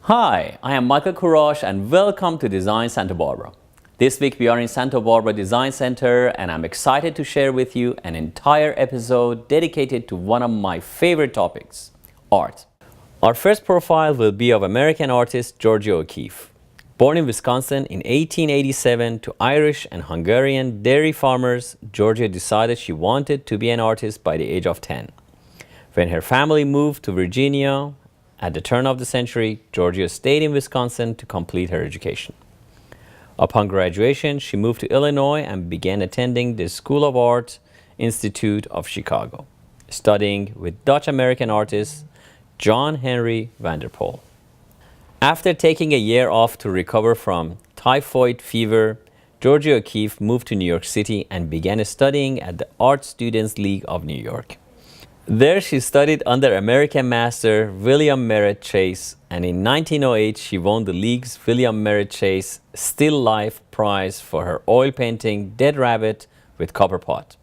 Hi, I am Michael Kourosh and welcome to Design Santa Barbara. This week we are in Santa Barbara Design Center and I'm excited to share with you an entire episode dedicated to one of my favorite topics, art. Our first profile will be of American artist Georgia O'Keeffe. Born in Wisconsin in 1887 to Irish and Hungarian dairy farmers, Georgia decided she wanted to be an artist by the age of 10. When her family moved to Virginia, at the turn of the century, Georgia stayed in Wisconsin to complete her education. Upon graduation, she moved to Illinois and began attending the School of Art Institute of Chicago, studying with Dutch-American artist John Henry van der Poel. After taking a year off to recover from typhoid fever, Georgia O'Keeffe moved to New York City and began studying at the Art Students League of New York. There she studied under American master William Merritt Chase, and in 1908 she won the league's William Merritt Chase Still Life Prize for her oil painting Dead Rabbit with Copper Pot.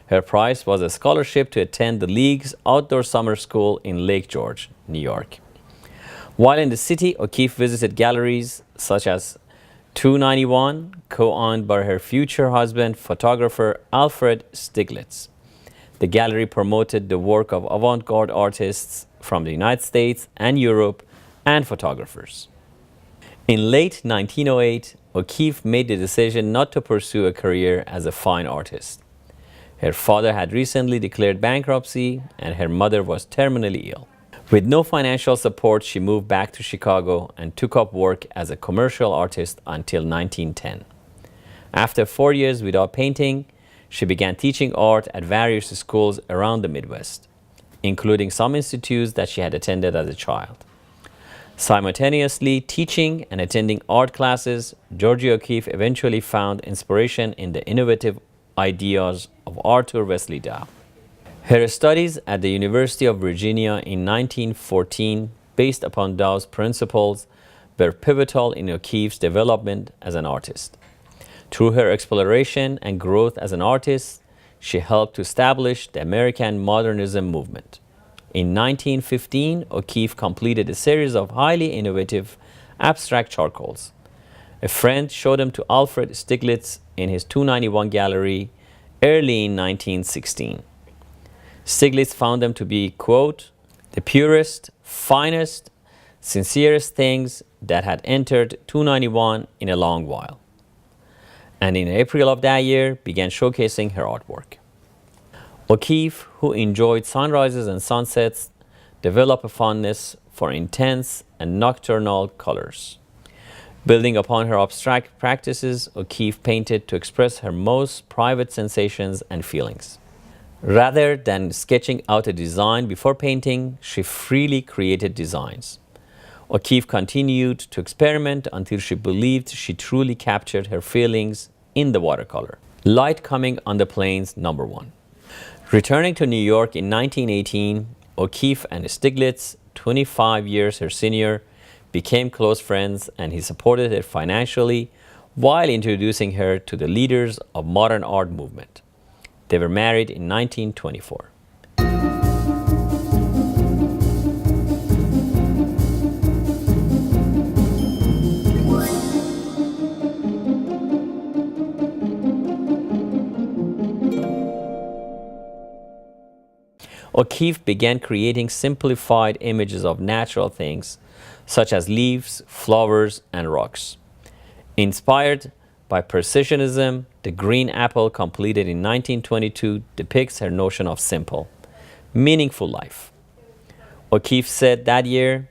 Her prize was a scholarship to attend the league's outdoor summer school in Lake George, New York. While in the city, O'Keeffe visited galleries such as 291, co-owned by her future husband, photographer Alfred Stieglitz. The gallery promoted the work of avant-garde artists from the United States and Europe and photographers. In late 1908, O'Keeffe made the decision not to pursue a career as a fine artist. Her father had recently declared bankruptcy and her mother was terminally ill. With no financial support, she moved back to Chicago and took up work as a commercial artist until 1910. After 4 years without painting, she began teaching art at various schools around the Midwest, including some institutes that she had attended as a child. Simultaneously teaching and attending art classes, Georgia O'Keeffe eventually found inspiration in the innovative ideas of Arthur Wesley Dow. Her studies at the University of Virginia in 1914, based upon Dow's principles, were pivotal in O'Keeffe's development as an artist. Through her exploration and growth as an artist, she helped to establish the American modernism movement. In 1915, O'Keeffe completed a series of highly innovative abstract charcoals. A friend showed them to Alfred Stieglitz in his 291 gallery early in 1916. Stieglitz found them to be, quote, the purest, finest, sincerest things that had entered 291 in a long while, and in April of that year began showcasing her artwork. O'Keeffe, who enjoyed sunrises and sunsets, developed a fondness for intense and nocturnal colors. Building upon her abstract practices, O'Keeffe painted to express her most private sensations and feelings. Rather than sketching out a design before painting, she freely created designs. O'Keeffe continued to experiment until she believed she truly captured her feelings in the watercolor. Light Coming on the Plains, number 1. Returning to New York in 1918, O'Keeffe and Stieglitz, 25 years her senior, became close friends and he supported her financially while introducing her to the leaders of modern art movement. They were married in 1924. O'Keeffe began creating simplified images of natural things, such as leaves, flowers, and rocks. Inspired by Precisionism, the green apple, completed in 1922, depicts her notion of simple, meaningful life. O'Keeffe said that year,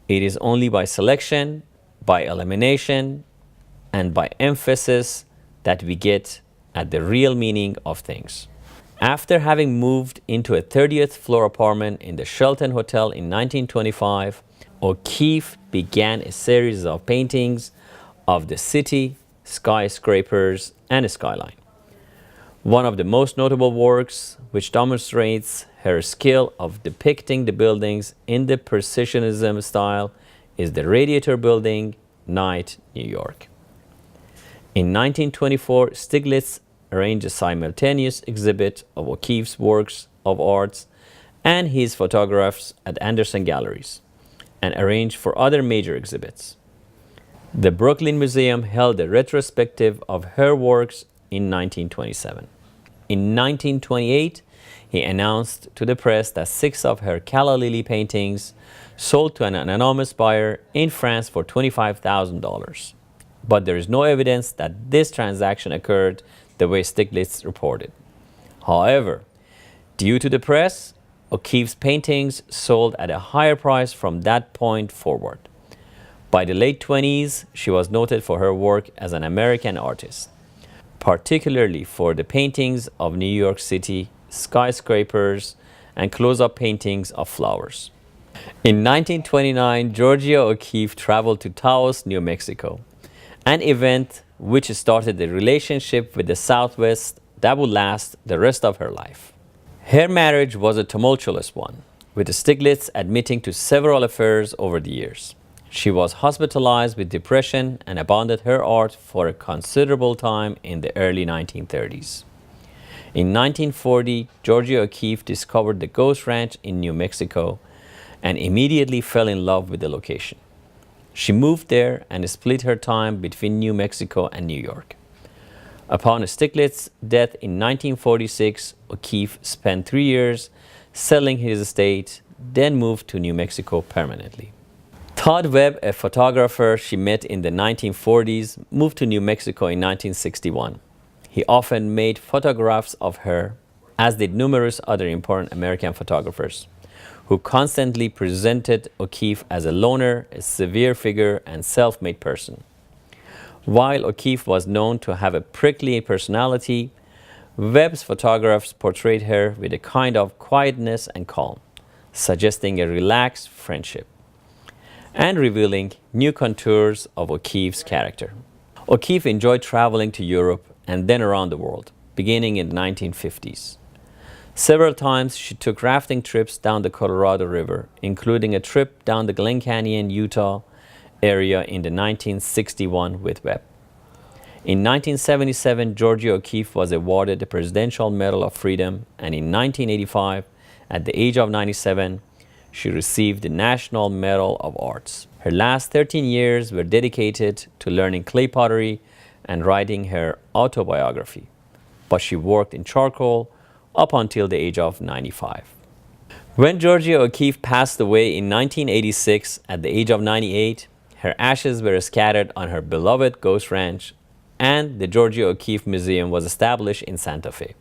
"It is only by selection, by elimination, and by emphasis that we get at the real meaning of things." After having moved into a 30th floor apartment in the Shelton Hotel in 1925, O'Keeffe began a series of paintings of the city, skyscrapers, and a skyline. One of the most notable works, which demonstrates her skill of depicting the buildings in the Precisionism style, is the Radiator Building, Night, New York. In 1924, Stieglitz arranged a simultaneous exhibit of O'Keeffe's works of arts and his photographs at Anderson Galleries, and arranged for other major exhibits. The Brooklyn Museum held a retrospective of her works in 1927. In 1928, he announced to the press that 6 of her calla lily paintings sold to an anonymous buyer in France for $25,000. But there is no evidence that this transaction occurred the way Stiglitz reported. However, due to the press, O'Keeffe's paintings sold at a higher price from that point forward. By the late 20s, she was noted for her work as an American artist, particularly for the paintings of New York City, skyscrapers, and close-up paintings of flowers. In 1929, Georgia O'Keeffe traveled to Taos, New Mexico, an event which started a relationship with the Southwest that would last the rest of her life. Her marriage was a tumultuous one, with Stiglitz admitting to several affairs over the years. She was hospitalized with depression and abandoned her art for a considerable time in the early 1930s. In 1940, Georgia O'Keeffe discovered the Ghost Ranch in New Mexico and immediately fell in love with the location. She moved there and split her time between New Mexico and New York. Upon Stiglitz's death in 1946, O'Keeffe spent 3 years selling his estate, then moved to New Mexico permanently. Todd Webb, a photographer she met in the 1940s, moved to New Mexico in 1961. He often made photographs of her, as did numerous other important American photographers, who constantly presented O'Keeffe as a loner, a severe figure, and self-made person. While O'Keeffe was known to have a prickly personality, Webb's photographs portrayed her with a kind of quietness and calm, suggesting a relaxed friendship, and revealing new contours of O'Keeffe's character. O'Keeffe enjoyed traveling to Europe and then around the world, beginning in the 1950s. Several times she took rafting trips down the Colorado River, including a trip down the Glen Canyon, Utah area in the 1961 with Webb. In 1977, Georgia O'Keeffe was awarded the Presidential Medal of Freedom, and in 1985, at the age of 97, she received the National Medal of Arts. Her last 13 years were dedicated to learning clay pottery and writing her autobiography, but she worked in charcoal up until the age of 95. When Georgia O'Keeffe passed away in 1986 at the age of 98, her ashes were scattered on her beloved Ghost Ranch, and the Georgia O'Keeffe Museum was established in Santa Fe.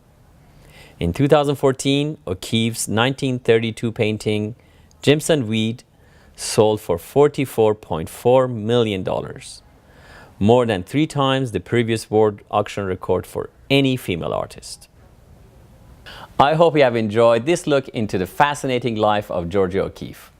In 2014, O'Keeffe's 1932 painting, Jimson Weed, sold for $44.4 million, more than 3 times the previous world auction record for any female artist. I hope you have enjoyed this look into the fascinating life of Georgia O'Keeffe.